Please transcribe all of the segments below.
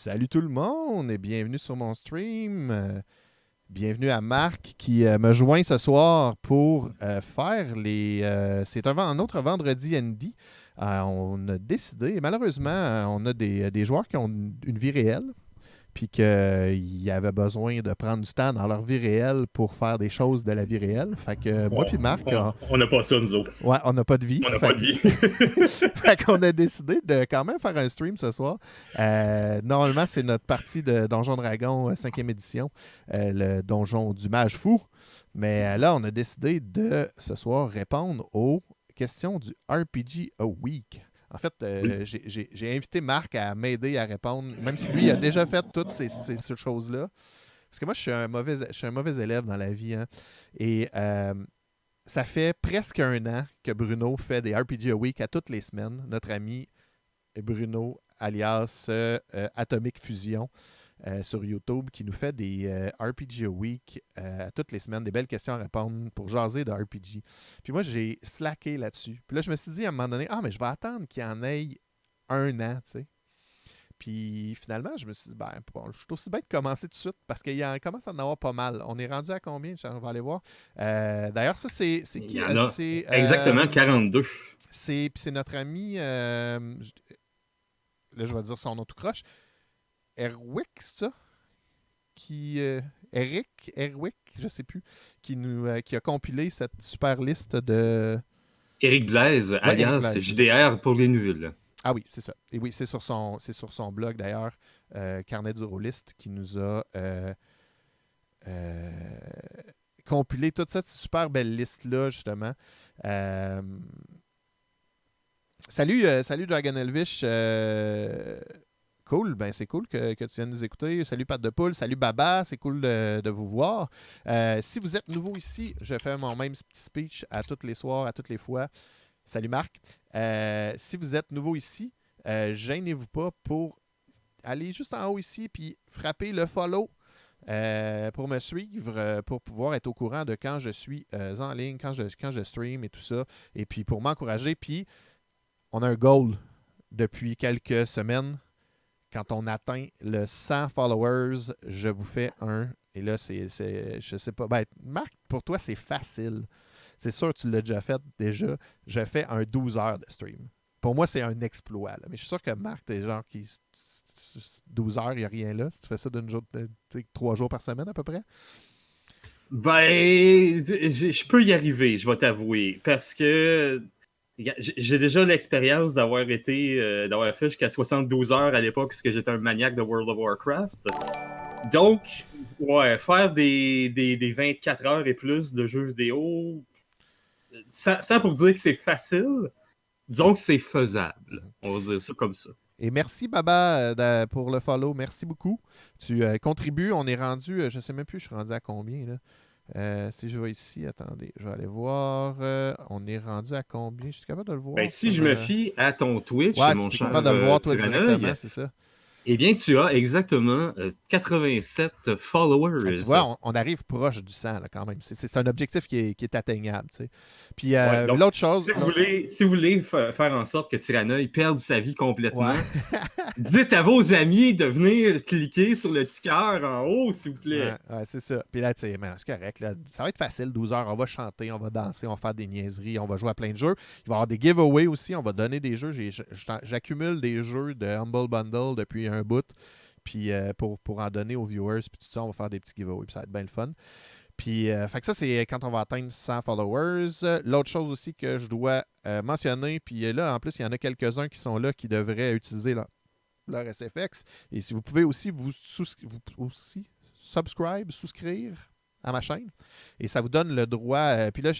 Salut tout le monde et bienvenue sur mon stream. Bienvenue à Marc qui me joint ce soir pour faire les. C'est un autre vendredi Andy. On a décidé, malheureusement, on a des joueurs qui ont une vie réelle, puis qu'ils avaient besoin de prendre du temps dans leur vie réelle pour faire des choses de la vie réelle. Fait que moi puis Marc, On n'a pas ça, nous autres. ouais, on n'a pas de vie. On n'a pas de vie. Fait qu'on a décidé de quand même faire un stream ce soir. Normalement, c'est notre partie de Donjon Dragon 5e édition, le donjon du mage fou. Mais là, on a décidé de ce soir répondre aux questions du RPG a Week. En fait, Oui. j'ai invité Marc à m'aider à répondre, même si lui a déjà fait toutes ces choses-là. Parce que moi, je suis un mauvais élève dans la vie. Hein. Et ça fait presque un an que Bruno fait des RPG a Week à toutes les semaines. Notre ami Bruno, alias Atomic Fusion, sur YouTube, qui nous fait des RPG a Week à toutes les semaines, des belles questions à répondre pour jaser de RPG. Puis moi, j'ai slacké là-dessus. Puis là, je me suis dit à un moment donné, mais je vais attendre qu'il y en ait un an, tu sais. Puis finalement, je me suis dit, bon, je suis aussi bien de commencer tout de suite parce qu'il commence à en avoir pas mal. On est rendu à combien? On va aller voir. D'ailleurs, ça, c'est Il qui? y en a C'est exactement 42. c'est notre ami, là, je vais dire son nom tout croche, Erwick, c'est ça? Erwick, je sais plus, qui a compilé cette super liste de... Éric Blaise, Ouais, Eric alias Blaise, c'est ça. JDR pour les nuls. Ah oui, c'est ça. Et oui, c'est sur son blog d'ailleurs, Carnet du Rôliste, qui nous a euh, compilé toute cette super belle liste-là, justement. Euh, salut Dragon Elvish. Cool, ben c'est cool que tu viennes nous écouter. Salut Pat de Poule, salut Baba, c'est cool de vous voir. Si vous êtes nouveau ici, je fais mon même petit speech à tous les soirs, à toutes les fois. Salut Marc. Si vous êtes nouveau ici, gênez-vous pas pour aller juste en haut ici puis frapper le follow pour me suivre, pour pouvoir être au courant de quand je suis en ligne, quand je stream et tout ça. Et puis pour m'encourager. Puis on a un goal depuis quelques semaines. Quand on atteint le 100 followers, je vous fais un. Et là, je sais pas. Ben, Marc, pour toi, c'est facile. C'est sûr, tu l'as déjà fait déjà. Je fais un 12 heures de stream. Pour moi, c'est un exploit. Là. Mais je suis sûr que Marc, t'es genre qui 12 heures, il n'y a rien là. Si tu fais ça 3 jours par semaine à peu près. Ben, je peux y arriver, je vais t'avouer, parce que j'ai déjà l'expérience d'avoir fait jusqu'à 72 heures à l'époque, puisque j'étais un maniaque de World of Warcraft. Donc, ouais, faire des 24 heures et plus de jeux vidéo, ça pour dire que c'est facile, disons que c'est faisable. On va dire ça comme ça. Et merci Baba pour le follow. Merci beaucoup. Tu contribues. On est rendu, je ne sais même plus, je suis rendu à combien là. Si je vais ici, attendez, je vais aller voir. On est rendu à combien? Je suis capable de le Ben, voir si sur... je me fie à ton Twitch, Ouais, si mon tu es cher capable de le voir toi directement, Tyrannoï, c'est ça. eh bien, tu as exactement 87 Ah, tu followers. vois, on arrive proche du 100 là, quand même. C'est un objectif qui est atteignable. Tu sais. Puis Ouais, donc, l'autre chose... si vous voulez faire en sorte que Tyrannoï perde sa vie Ouais. complètement, dites à vos amis de venir cliquer sur le petit cœur en haut, s'il vous plaît. Ouais, c'est ça. Puis là, tu sais, c'est correct. Là. Ça va être facile, 12 heures. On va chanter, on va danser, on va faire des niaiseries, on va jouer à plein de jeux. Il va y avoir des giveaways aussi. On va donner des jeux. J'accumule des jeux de Humble Bundle depuis un bout. Puis pour en donner aux viewers, puis tout ça, on va faire des petits giveaways. Puis ça va être bien le fun. Puis, fait que ça, c'est quand on va atteindre 100 followers. L'autre chose aussi que je dois mentionner, puis là, en plus, il y en a quelques-uns qui sont là qui devraient utiliser leur SFX. Et si vous pouvez aussi vous souscrire à ma chaîne. Et ça vous donne le droit. Puis là,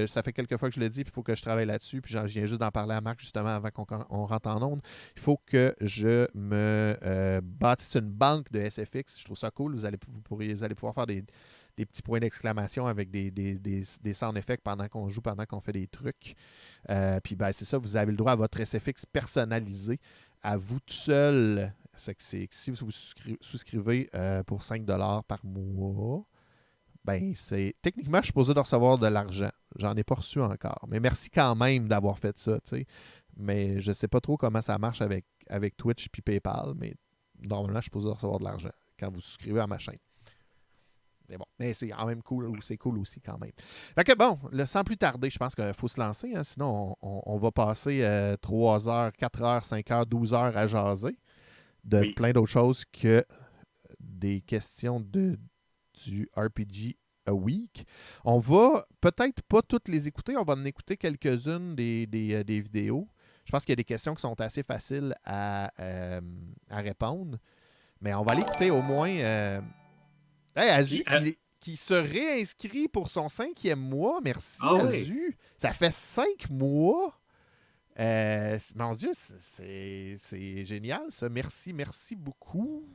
ça fait quelques fois que je l'ai dit, puis il faut que je travaille là-dessus. Puis je viens juste d'en parler à Marc justement avant qu'on rentre en onde. Il faut que je me bâtisse une banque de SFX. Je trouve ça cool. Vous allez pouvoir faire des petits points d'exclamation avec des sound effects pendant qu'on joue, pendant qu'on fait des trucs. Puis ben, c'est ça, vous avez le droit à votre SFX personnalisé à vous tout seul. C'est que si vous souscrivez pour 5$ par mois, ben c'est. Techniquement, je suis supposé de recevoir de l'argent. J'en ai pas reçu encore. Mais merci quand même d'avoir fait ça, tu sais. Mais je sais pas trop comment ça marche avec Twitch puis PayPal, mais normalement, je suis supposé recevoir de l'argent quand vous souscrivez à ma chaîne. Mais bon, mais c'est quand même cool, c'est cool aussi quand même. Fait que bon, sans plus tarder, je pense qu'il faut se lancer, hein, sinon on va passer 3 heures, 4 heures, 5 heures, 12 heures à jaser de plein d'autres choses que des questions du RPG a Week. On va peut-être pas toutes les écouter, on va en écouter quelques-unes des vidéos. Je pense qu'il y a des questions qui sont assez faciles à répondre, mais on va aller écouter au moins... Hey, Azu qui se réinscrit pour son 5e mois. Merci, Azu. Oui. Ça fait 5 mois. Mon Dieu, c'est génial, ça. Merci beaucoup.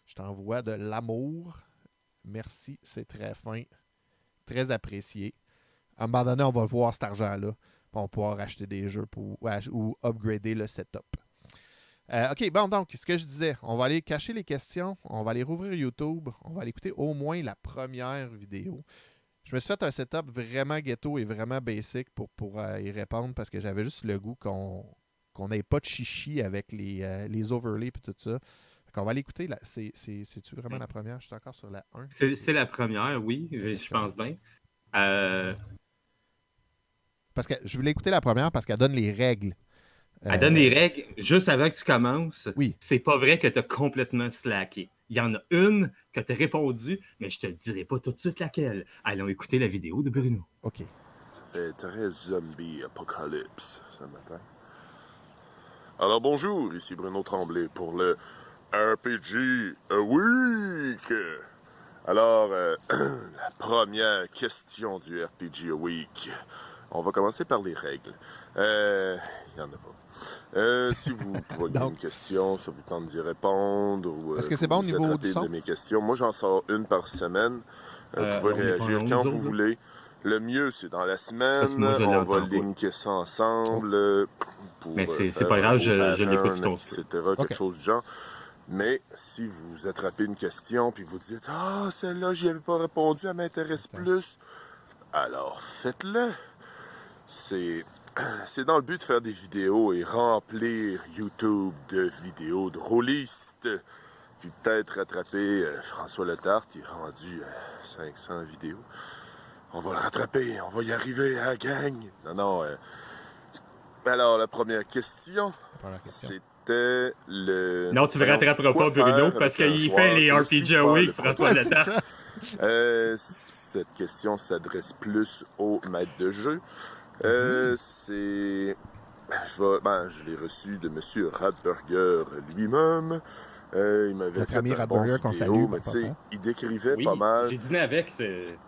Je t'envoie de l'amour. Merci, c'est très fin. Très apprécié. À un moment donné, on va voir cet argent-là. On va pouvoir acheter des jeux ou upgrader le setup. OK, bon, donc, ce que je disais, on va aller cacher les questions, on va aller rouvrir YouTube, on va aller écouter au moins la première vidéo. Je me suis fait un setup vraiment ghetto et vraiment basic pour y répondre parce que j'avais juste le goût qu'on n'ait pas de chichi avec les overlays et tout ça. On va aller écouter. C'est-tu vraiment la première? Je suis encore sur la 1. C'est la première, oui, je pense bien. Parce que je voulais écouter la première parce qu'elle donne les règles. Elle donne les règles juste avant que tu commences. Oui. C'est pas vrai que tu as complètement slacké. Il y en a une que tu as répondu, mais je te dirai pas tout de suite laquelle. Allons écouter la vidéo de Bruno. OK. Ça fait très zombie apocalypse ce matin. Alors bonjour, ici Bruno Tremblay pour le RPG a Week. Alors, la première question du RPG a Week. On va commencer par les règles. Il n'y en a pas. Si vous voyez une question, ça vous tente d'y répondre ou est-ce que c'est bon au niveau du son? De mes questions. Moi, j'en sors une par semaine. Vous pouvez réagir quand vous voulez. Le mieux, c'est dans la semaine. On va linker ça ensemble. Pour, mais c'est pas grave, je l'écoute ton etc. Quelque chose du genre. Mais si vous attrapez une question puis vous dites « Ah, celle-là, j'y avais pas répondu, elle m'intéresse plus. » Alors, faites-le. C'est dans le but de faire des vidéos et remplir YouTube de vidéos de rôlistes. Puis peut-être rattraper François Letarte, il est rendu à 500 vidéos. On va le rattraper, on va y arriver à la gang. Non. Alors, la première question, c'était le... Non, tu ne rattraperas pas Bruno parce qu'il fait les RPG a Week, François Letarte. Cette question s'adresse plus au maître de jeu. Je l'ai reçu de M. Radburger lui-même. Il m'avait fait un bon vidéo, mais il décrivait pas mal. J'ai dîné avec.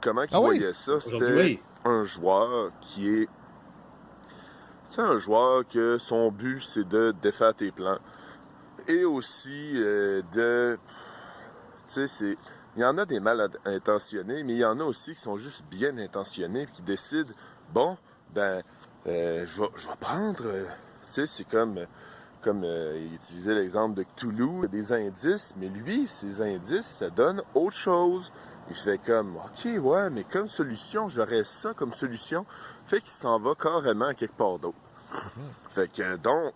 Comment il voyait ça? C'était un joueur qui est... C'est un joueur que son but, c'est de défaire tes plans. Et aussi de... Tu sais, il y en a des mal intentionnés, mais il y en a aussi qui sont juste bien intentionnés et qui décident, bon... je vais prendre, tu sais, c'est comme il utilisait l'exemple de Cthulhu, des indices, mais lui, ces indices, ça donne autre chose. Il fait comme, OK, ouais, mais comme solution, j'aurais ça comme solution. Fait qu'il s'en va carrément à quelque part d'autre. Fait que donc,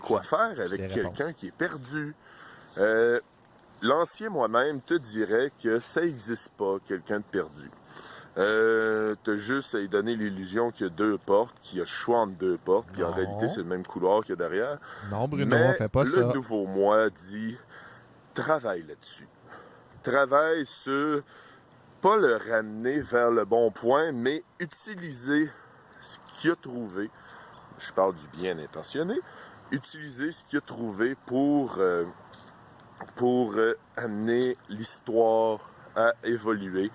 quoi faire avec quelqu'un qui est perdu? L'ancien moi-même te dirait que ça n'existe pas, quelqu'un de perdu. T'as juste à lui donner l'illusion qu'il y a 2 portes, qu'il y a le choix entre 2 portes, puis en réalité, c'est le même couloir qu'il y a derrière. Non, Bruno, on fait pas ça. Le nouveau moi dit, travaille là-dessus. Travaille sur, pas le ramener vers le bon point, mais utiliser ce qu'il a trouvé. Je parle du bien intentionné. Utiliser ce qu'il a trouvé pour amener l'histoire à évoluer.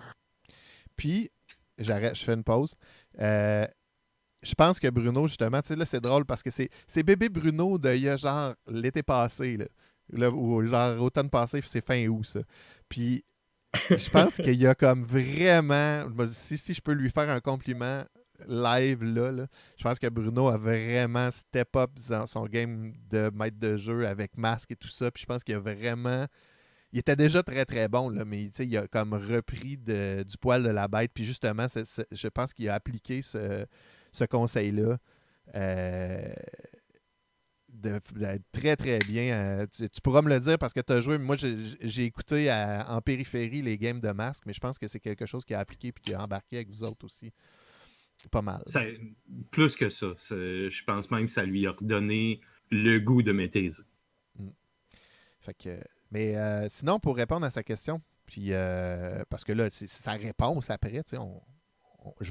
Puis, je fais une pause. Je pense que Bruno, justement, tu sais, là, c'est drôle parce que c'est bébé Bruno il y a genre l'été passé, là, ou genre automne passé, c'est fin août, ça. Puis, je pense qu'il y a comme vraiment, si je peux lui faire un compliment live, là, je pense que Bruno a vraiment step up dans son game de maître de jeu avec masque et tout ça. Puis, je pense qu'il a vraiment... Il était déjà très, très bon, là, mais il a comme repris du poil de la bête. Puis justement, je pense qu'il a appliqué ce conseil-là d'être très, très bien. Tu pourras me le dire parce que tu as joué. Moi, j'ai écouté en périphérie les games de Masque, mais je pense que c'est quelque chose qui a appliqué et qui a embarqué avec vous autres aussi. C'est pas mal. Plus que ça. Je pense même que ça lui a redonné le goût de maîtriser. Fait que, mais sinon, pour répondre à sa question, puis parce que là, c'est sa réponse après, tu sais,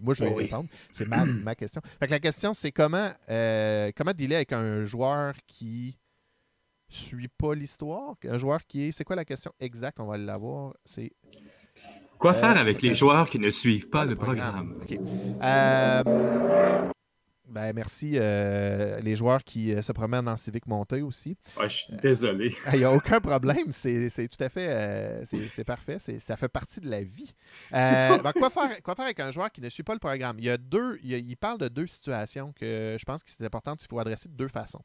moi, je vais répondre. C'est ma question. Fait que la question, c'est comment dealer avec un joueur qui suit pas l'histoire? Un joueur qui est... C'est quoi la question exacte? On va l'avoir. C'est... Quoi faire avec les joueurs qui ne suivent pas le programme? OK. Ben, merci. Les joueurs qui se promènent en Civic monté aussi. Je suis désolé. Il n'y a aucun problème. C'est tout à fait... c'est parfait. Ça fait partie de la vie. Ben, quoi faire avec un joueur qui ne suit pas le programme? Il parle de 2 situations que je pense que c'est important qu'il faut adresser de 2 façons.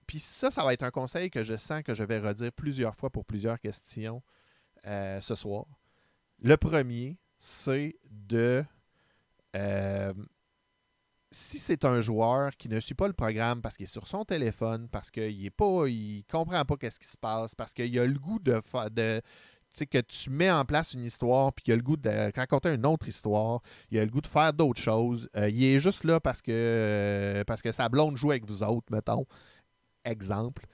Puis ça va être un conseil que je sens que je vais redire plusieurs fois pour plusieurs questions ce soir. Le premier, c'est de... si c'est un joueur qui ne suit pas le programme parce qu'il est sur son téléphone, parce qu'il ne comprend pas qu'est-ce qui se passe, parce qu'il a le goût de que tu mets en place une histoire, puis qu'il a le goût de raconter une autre histoire, il a le goût de faire d'autres choses, il est juste là parce que sa blonde joue avec vous autres, mettons. Exemple.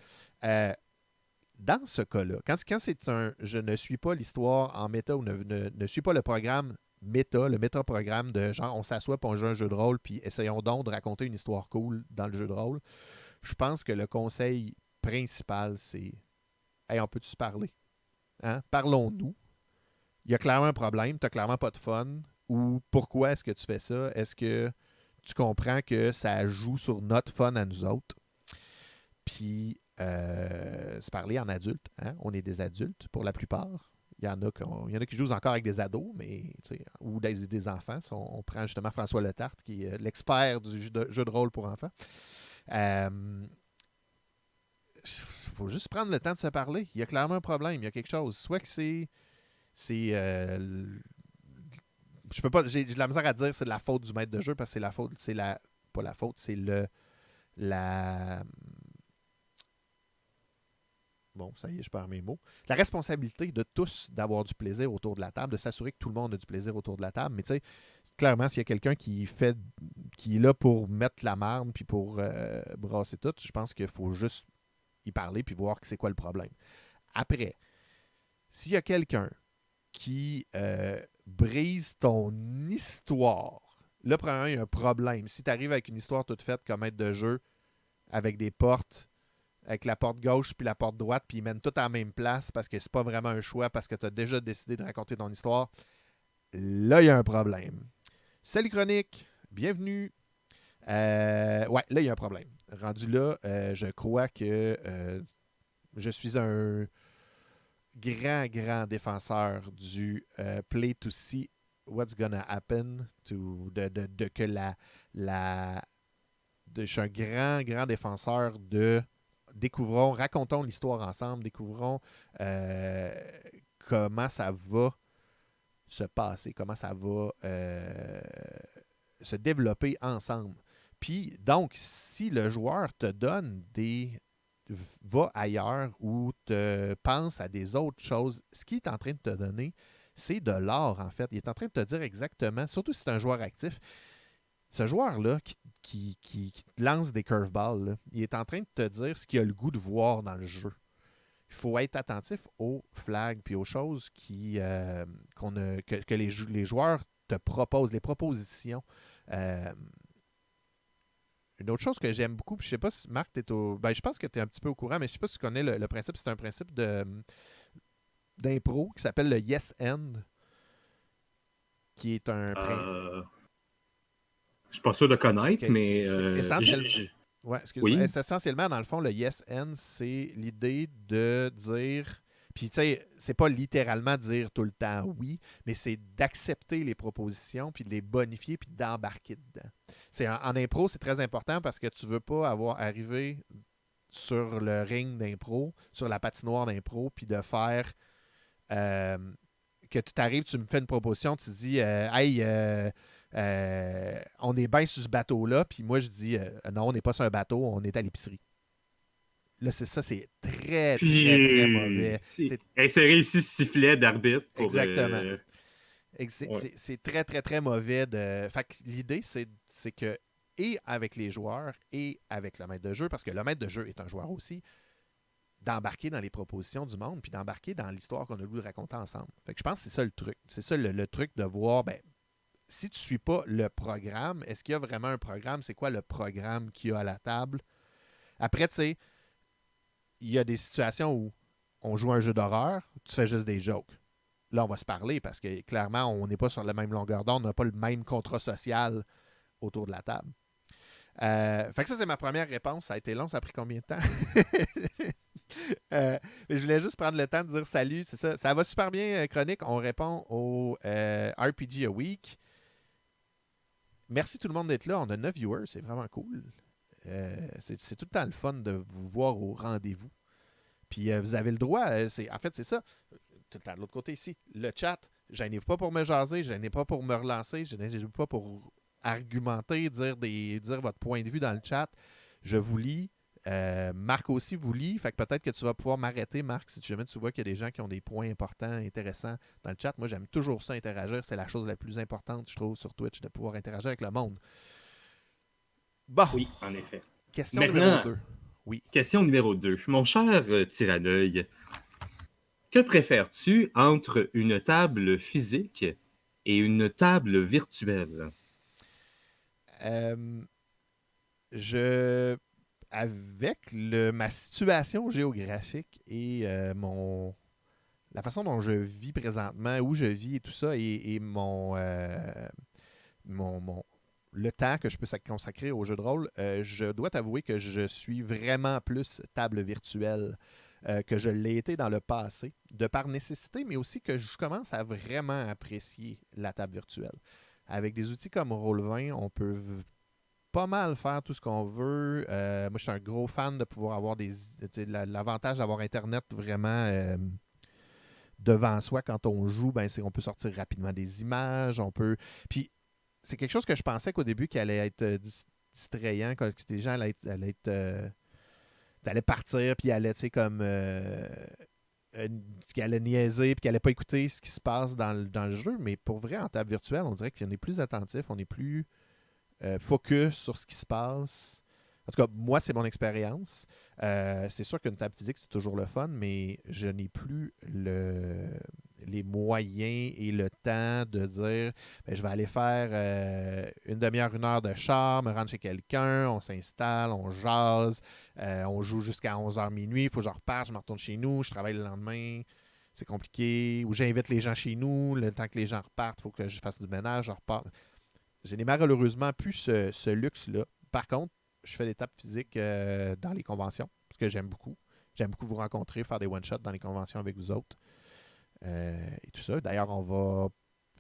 Dans ce cas-là, quand c'est un « je ne suis pas l'histoire en méta » ou ne suis pas le programme méta, le méta-programme de genre on s'assoit et on joue un jeu de rôle puis essayons donc de raconter une histoire cool dans le jeu de rôle, je pense que le conseil principal, c'est « Hey, on peut-tu se parler? Hein? Parlons-nous. Il y a clairement un problème, tu n'as clairement pas de fun. Ou pourquoi est-ce que tu fais ça? Est-ce que tu comprends que ça joue sur notre fun à nous autres? » Puis se parler en adulte. Hein? On est des adultes pour la plupart. Il y en a qui jouent encore avec des ados, mais ou des enfants. On prend justement François Letarte, qui est l'expert du jeu de rôle pour enfants. Faut juste prendre le temps de se parler. Il y a clairement un problème, il y a quelque chose. Soit que je peux pas, j'ai de la misère à dire c'est de la faute du maître de jeu parce que c'est la faute, pas la faute, c'est bon, ça y est, je perds mes mots. La responsabilité de tous d'avoir du plaisir autour de la table, de s'assurer que tout le monde a du plaisir autour de la table. Mais tu sais, clairement, s'il y a quelqu'un qui est là pour mettre la marde puis pour brasser tout, je pense qu'il faut juste y parler puis voir c'est quoi le problème. Après, s'il y a quelqu'un qui brise ton histoire, là, premièrement, il y a un problème. Si tu arrives avec une histoire toute faite comme maître de jeu, avec des portes, avec la porte gauche puis la porte droite, puis ils mènent tout à la même place parce que c'est pas vraiment un choix, parce que tu as déjà décidé de raconter ton histoire, là, il y a un problème. Salut Chronique, bienvenue. Ouais, là, il y a un problème. Rendu là, je crois que je suis un grand défenseur du play to see what's gonna happen, je suis un grand défenseur de racontons l'histoire ensemble, découvrons comment ça va se passer, comment ça va se développer ensemble. Puis, donc, si le joueur te donne va ailleurs ou te pense à des autres choses, ce qu'il est en train de te donner, c'est de l'or, en fait. Il est en train de te dire exactement, surtout si c'est un joueur actif, ce joueur-là qui te lance des curveballs, là, il est en train de te dire ce qu'il a le goût de voir dans le jeu. Il faut être attentif aux flags puis aux choses que les joueurs te proposent, les propositions. Une autre chose que j'aime beaucoup, puis je sais pas si Marc, je pense que tu es un petit peu au courant, mais je sais pas si tu connais le principe. C'est un principe d'impro qui s'appelle le Yes End, qui est un... Je suis pas sûr de connaître, okay. Mais... Essentiellement, dans le fond, le Yes End, c'est l'idée de dire... Puis, tu sais, c'est pas littéralement dire tout le temps oui, mais c'est d'accepter les propositions, puis de les bonifier, puis d'embarquer dedans. En impro, c'est très important parce que tu veux pas arrivé sur le ring d'impro, sur la patinoire d'impro, puis de faire... que tu t'arrives, tu me fais une proposition, tu dis « Hey, on est bien sur ce bateau-là », puis moi, je dis « Non, on n'est pas sur un bateau, on est à l'épicerie. » Là, c'est ça, c'est très, très mauvais. Insérer ici sifflet d'arbitre. Exactement. C'est très, très, très mauvais. Fait que l'idée, c'est que, et avec les joueurs, et avec le maître de jeu, parce que le maître de jeu est un joueur aussi, d'embarquer dans les propositions du monde, puis d'embarquer dans l'histoire qu'on a le goût de raconter ensemble. Fait que je pense que c'est ça le truc. C'est ça le truc de voir, si tu ne suis pas le programme, est-ce qu'il y a vraiment un programme? C'est quoi le programme qu'il y a à la table? Après, tu sais, il y a des situations où on joue un jeu d'horreur, tu fais juste des jokes. Là, on va se parler parce que clairement, on n'est pas sur la même longueur d'onde, on n'a pas le même contrat social autour de la table. Fait que ça, c'est ma première réponse. Ça a été long, ça a pris combien de temps? Mais je voulais juste prendre le temps de dire salut. C'est ça. Ça va super bien, Chronique. On répond au RPG a Week. Merci tout le monde d'être là. On a 9 viewers. C'est vraiment cool. C'est tout le temps le fun de vous voir au rendez-vous. Puis vous avez le droit. En fait, c'est ça. Tout le temps de l'autre côté ici. Le chat, gênez-vous pas pour me jaser. Gênez pas pour me relancer. Gênez-vous pas pour argumenter, dire votre point de vue dans le chat. Je vous lis. Marc aussi vous lit. Fait que peut-être que tu vas pouvoir m'arrêter, Marc, si jamais tu vois qu'il y a des gens qui ont des points importants, intéressants dans le chat. Moi, j'aime toujours ça, interagir. C'est la chose la plus importante, je trouve, sur Twitch, de pouvoir interagir avec le monde. Bon. Oui, en effet. Question numéro 2. Oui. Question numéro 2. Mon cher Tiraneuil, que préfères-tu entre une table physique et une table virtuelle? Avec ma situation géographique et la façon dont je vis présentement, où je vis et tout ça, et le temps que je peux consacrer au jeu de rôle, je dois t'avouer que je suis vraiment plus table virtuelle que je l'ai été dans le passé, de par nécessité, mais aussi que je commence à vraiment apprécier la table virtuelle. Avec des outils comme Roll20, on peut pas mal faire tout ce qu'on veut. Moi, je suis un gros fan de pouvoir avoir l'avantage d'avoir Internet vraiment devant soi quand on joue. C'est qu'on peut sortir rapidement des images. On peut. Puis, c'est quelque chose que je pensais qu'au début qui allait être distrayant, quand les gens allaient partir, puis allaient, tu sais, comme. Qui allait niaiser, puis qui n'allait pas écouter ce qui se passe dans le jeu. Mais pour vrai, en table virtuelle, on dirait qu'on est plus attentif, on est plus focus sur ce qui se passe. En tout cas, moi, c'est mon expérience. C'est sûr qu'une table physique, c'est toujours le fun, mais je n'ai plus les moyens et le temps de dire je vais aller faire une demi-heure, 1 heure de char, me rendre chez quelqu'un, on s'installe, on jase, on joue jusqu'à 11h minuit, il faut que je reparte, je me retourne chez nous, je travaille le lendemain, c'est compliqué. Ou j'invite les gens chez nous, le temps que les gens repartent, il faut que je fasse du ménage, je repars. Je n'ai malheureusement plus ce luxe-là. Par contre, je fais des tables physiques dans les conventions, parce que j'aime beaucoup. J'aime beaucoup vous rencontrer, faire des one-shots dans les conventions avec vous autres. Et tout ça. D'ailleurs, on va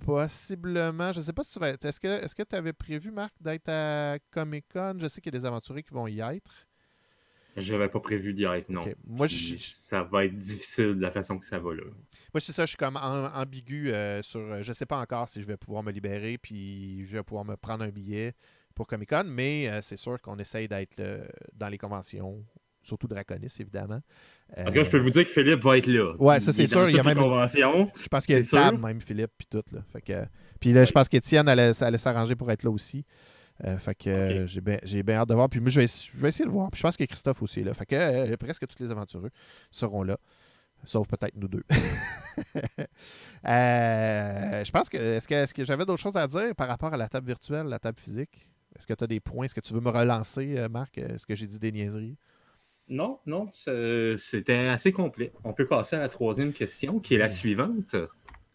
possiblement... Je ne sais pas si tu vas... Est-ce que tu avais prévu, Marc, d'être à Comic-Con? Je sais qu'il y a des aventuriers qui vont y être. Je n'avais pas prévu d'y être, non. Okay. Moi, ça va être difficile de la façon que ça va, là. Moi, c'est ça, je suis comme ambigu sur... Je ne sais pas encore si je vais pouvoir me libérer, puis je vais pouvoir me prendre un billet pour Comic-Con, mais c'est sûr qu'on essaye d'être dans les conventions, surtout Draconis, évidemment. En tout cas, je peux vous dire que Philippe va être là. Ouais, ça, c'est sûr. Il y a même conventions. Je pense qu'il y a une table, même, Philippe, puis tout. Là. Fait que... Puis là, je pense qu'Étienne allait s'arranger pour être là aussi. Fait que j'ai bien hâte de voir. Puis moi, je vais essayer de voir. Puis je pense que Christophe aussi est là. Fait que presque tous les aventureux seront là. Sauf peut-être nous deux. Je pense que est-ce que j'avais d'autres choses à dire par rapport à la table virtuelle, la table physique? Est-ce que tu as des points? Est-ce que tu veux me relancer, Marc? Est-ce que j'ai dit des niaiseries? Non, c'était assez complet. On peut passer à la 3e question, qui est la suivante.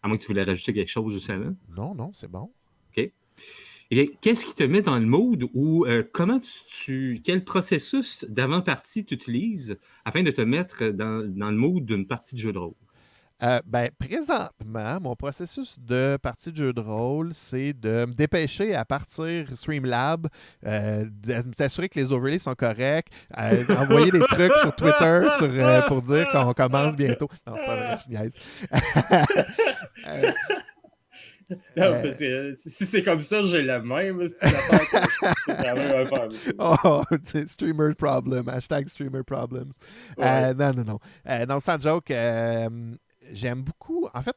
À moins que tu voulais rajouter quelque chose juste avant. Non, c'est bon. OK. Et qu'est-ce qui te met dans le mood ou quel processus d'avant-partie tu utilises afin de te mettre dans le mood d'une partie de jeu de rôle? Présentement, mon processus de partie de jeu de rôle, c'est de me dépêcher à partir Streamlab, de s'assurer que les overlays sont corrects, envoyer des trucs sur Twitter pour dire qu'on commence bientôt. Non, c'est pas vrai, je niaise. Non, parce que si c'est comme ça, j'ai la même. C'est l'affaire que je peux quand même faire. Oh, c'est streamer problem. Hashtag streamer problem. Ouais. Non. Non, sans joke, j'aime beaucoup. En fait,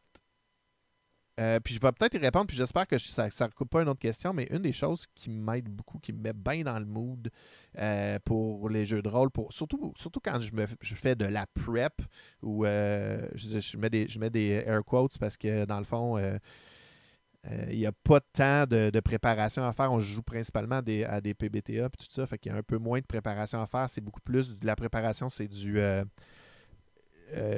puis je vais peut-être y répondre, puis j'espère que ça ne recoupe pas une autre question, mais une des choses qui m'aide beaucoup, qui me met bien dans le mood pour les jeux de rôle, surtout quand je fais de la prep, où je mets des air quotes parce que dans le fond, il n'y a pas tant de préparation à faire. On joue principalement à des PBTA et tout ça, fait qu'il y a un peu moins de préparation à faire. C'est beaucoup plus de la préparation, c'est du...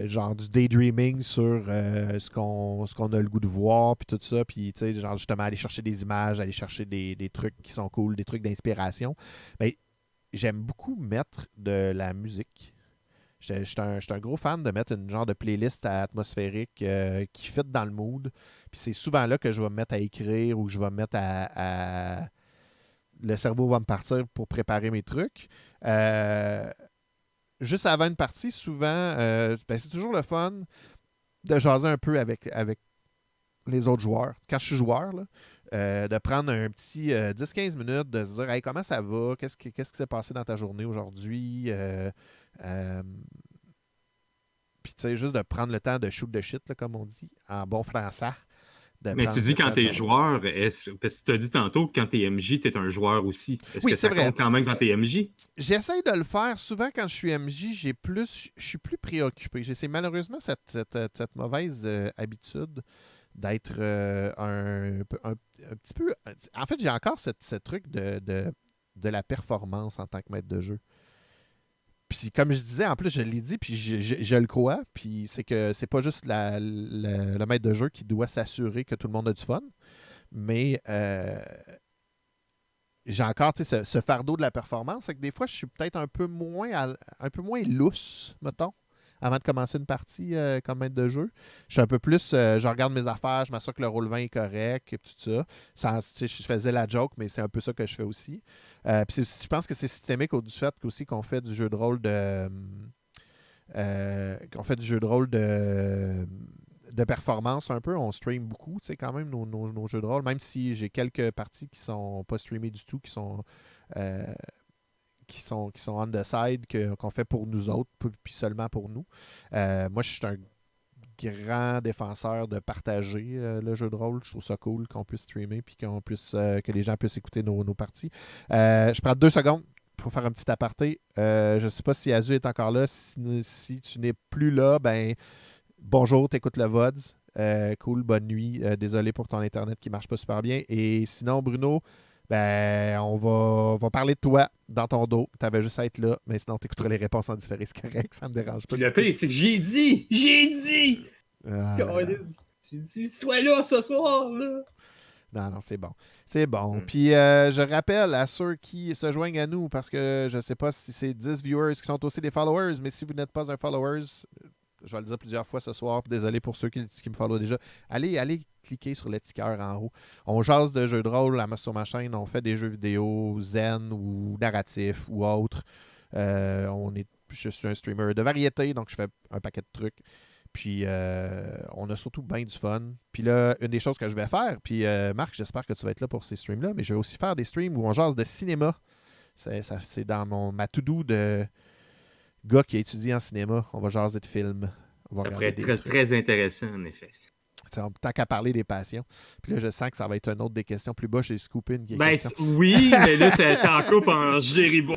genre du daydreaming sur ce qu'on a le goût de voir, puis tout ça, puis tu sais, genre justement aller chercher des images, aller chercher des trucs qui sont cool, des trucs d'inspiration. Mais j'aime beaucoup mettre de la musique. Je suis un gros fan de mettre une genre de playlist atmosphérique qui fit dans le mood. Puis c'est souvent là que je vais me mettre à écrire ou je vais me mettre le cerveau va me partir pour préparer mes trucs. Juste avant une partie, souvent, c'est toujours le fun de jaser un peu avec les autres joueurs. Quand je suis joueur, là, de prendre un petit 10-15 minutes, de se dire hey, comment ça va, qu'est-ce qui s'est passé dans ta journée aujourd'hui. Puis, tu sais, juste de prendre le temps de shoot the shit, là, comme on dit, en bon français. Mais tu dis quand t'es joueur, parce que tu as dit tantôt que quand t'es MJ, t'es un joueur aussi. Est-ce que ça compte quand même quand t'es MJ? J'essaie de le faire. Souvent, quand je suis MJ, je suis plus préoccupé. J'ai malheureusement cette mauvaise habitude d'être un petit peu... En fait, j'ai encore ce truc de la performance en tant que maître de jeu. Puis comme je disais, en plus, je l'ai dit, puis je le crois, puis c'est que c'est pas juste le maître de jeu qui doit s'assurer que tout le monde a du fun, mais j'ai encore ce fardeau de la performance, c'est que des fois, je suis peut-être un peu moins lousse, mettons, avant de commencer une partie comme maître de jeu. Je suis un peu plus, je regarde mes affaires, je m'assure que le roll 20 est correct, et tout ça. Je faisais la joke, mais c'est un peu ça que je fais aussi. Puis je pense que c'est systémique du fait aussi qu'on fait du jeu de rôle de performance un peu. On stream beaucoup, tu sais, quand même, nos jeux de rôle, même si j'ai quelques parties qui sont pas streamées du tout, qui sont on the side, qu'on fait pour nous autres, puis seulement pour nous. Moi, je suis un grand défenseur de partager le jeu de rôle. Je trouve ça cool qu'on puisse streamer puis que les gens puissent écouter nos parties. Je prends 2 secondes pour faire un petit aparté. Je ne sais pas si Azu est encore là. Si tu n'es plus là, ben bonjour, t'écoutes le VODS. Cool, bonne nuit. Désolé pour ton Internet qui marche pas super bien. Et sinon, Bruno, ben, on va parler de toi dans ton dos. T'avais juste à être là, mais sinon, t'écouteras les réponses en différé, c'est correct, ça me dérange pas. Le pire, c'est que j'ai dit! J'ai dit, sois là ce soir, là! Non, c'est bon. C'est bon. Puis, je rappelle à ceux qui se joignent à nous, parce que je sais pas si c'est 10 viewers qui sont aussi des followers, mais si vous n'êtes pas un follower, je vais le dire plusieurs fois ce soir, désolé pour ceux qui me follow déjà, allez cliquer sur le petit cœur en haut. On jase de jeux de rôle sur ma chaîne, on fait des jeux vidéo zen ou narratifs ou autres. Je suis un streamer de variété, donc je fais un paquet de trucs. Puis on a surtout bien du fun. Puis là, une des choses que je vais faire, puis Marc, j'espère que tu vas être là pour ces streams-là, mais je vais aussi faire des streams où on jase de cinéma. C'est dans ma to-do de gars qui a étudié en cinéma. On va jaser de films. Ça pourrait être très intéressant, en effet. Tant qu'à parler des passions. Puis là, je sens que ça va être une autre des questions plus bas. J'ai scoopé une question. Oui, mais là, t'en coupes en géribon.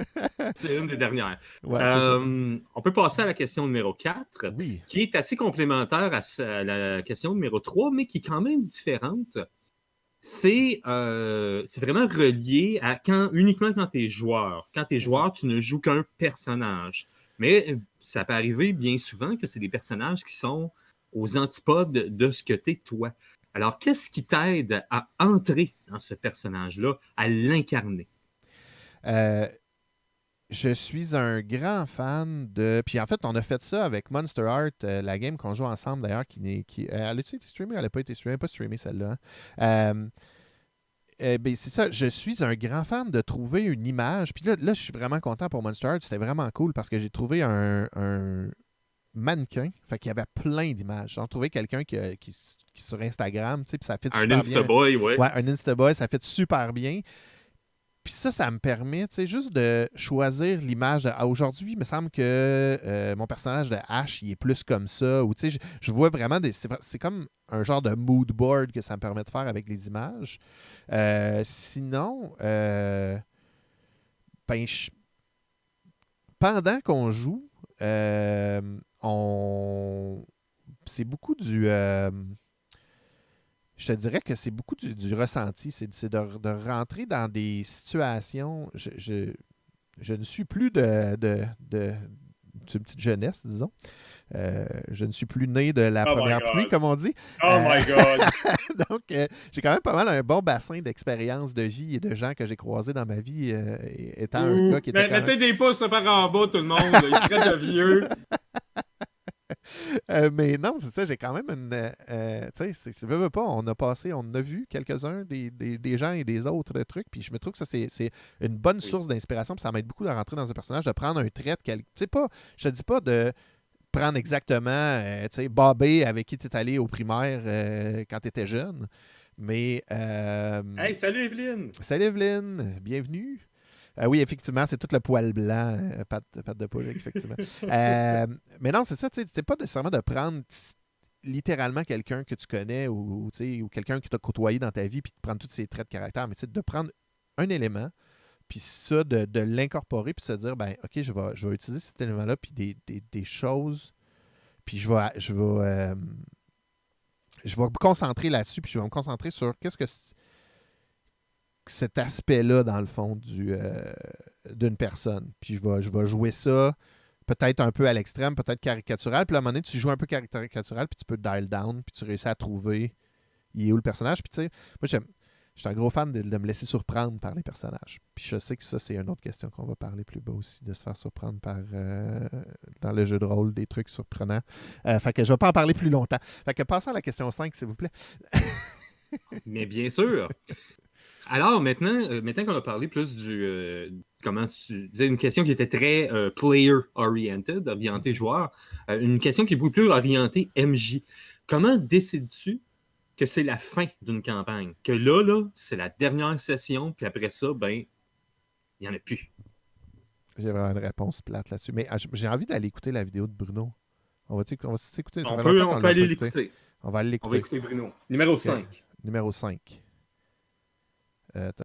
C'est une des dernières. Ouais, on peut passer à la question numéro 4, qui est assez complémentaire à la question numéro 3, mais qui est quand même différente. C'est vraiment relié à uniquement quand tu es joueur. Quand tu es joueur, tu ne joues qu'un personnage. Mais ça peut arriver bien souvent que c'est des personnages qui sont aux antipodes de ce que t'es toi. Alors, qu'est-ce qui t'aide à entrer dans ce personnage-là, à l'incarner? Je suis un grand fan de... Puis en fait, on a fait ça avec Monster Heart, la game qu'on joue ensemble d'ailleurs, elle a-tu été streamée? Elle n'a pas été streamée, pas streamée celle-là. Ben, c'est ça, je suis un grand fan de trouver une image. Puis là, je suis vraiment content pour Monster Heart. C'était vraiment cool parce que j'ai trouvé mannequin. Fait qu'il y avait plein d'images. J'ai trouvé quelqu'un qui sur Instagram, tu sais, puis ça fait un super bien. Instaboy, ouais. Ouais, un Instaboy, ça fait super bien. Puis ça me permet, tu sais, juste de choisir l'image. Aujourd'hui, il me semble que mon personnage de Ash, il est plus comme ça. Ou tu sais, je vois vraiment c'est comme un genre de mood board que ça me permet de faire avec les images. Sinon, ben, pendant qu'on joue, c'est beaucoup du... je te dirais que c'est beaucoup du ressenti. C'est de rentrer dans des situations. Je ne suis plus d'une petite jeunesse, disons. Je ne suis plus né de la première pluie, comme on dit. Oh my God! Donc, j'ai quand même pas mal un bon bassin d'expérience de vie et de gens que j'ai croisés dans ma vie, étant un gars qui était mettez des pouces par en bas, tout le monde. Il se traite de vieux. Mais non, c'est ça, j'ai quand même une... tu sais, si veux pas, on a vu quelques-uns des gens et des autres trucs, puis je me trouve que ça, c'est une bonne source d'inspiration, puis ça m'aide beaucoup de rentrer dans un personnage, de prendre un trait de quelqu'un. Tu sais, je te dis pas de prendre exactement, tu sais, Bobby avec qui tu es allé au primaire quand tu étais jeune, mais... Hey, salut Evelyne! Salut Evelyne, bienvenue! Oui, effectivement, c'est tout le poil blanc, patte de poule, effectivement. Mais non, c'est ça, tu sais, c'est pas nécessairement de prendre littéralement quelqu'un que tu connais ou quelqu'un que tu as côtoyé dans ta vie puis de prendre tous ses traits de caractère, mais c'est de prendre un élément puis ça, de l'incorporer puis de se dire, ben OK, je vais utiliser cet élément-là puis des choses, puis je vais me concentrer là-dessus puis je vais me concentrer sur qu'est-ce que cet aspect-là, dans le fond, d'une personne. Puis je vais jouer ça peut-être un peu à l'extrême, peut-être caricatural. Puis à un moment donné, tu joues un peu caricatural, puis tu peux dial down, puis tu réussis à trouver il est où le personnage. Puis tu sais, moi, je suis un gros fan de me laisser surprendre par les personnages. Puis je sais que ça, c'est une autre question qu'on va parler plus bas aussi, de se faire surprendre par, dans le jeu de rôle, des trucs surprenants. Fait que je ne vais pas en parler plus longtemps. Fait que passons à la question 5, s'il vous plaît. Mais bien sûr! Alors, maintenant qu'on a parlé plus comment tu disais, une question qui était très player-oriented, orienté joueur, une question qui est beaucoup plus orientée MJ. Comment décides-tu que c'est la fin d'une campagne? Que là, c'est la dernière session, puis après ça, ben, il n'y en a plus. J'ai vraiment une réponse plate là-dessus. Mais j'ai envie d'aller écouter la vidéo de Bruno. On va s'écouter? On peut aller l'écouter. On va aller l'écouter. On va écouter Bruno. Numéro 5. Numéro 5.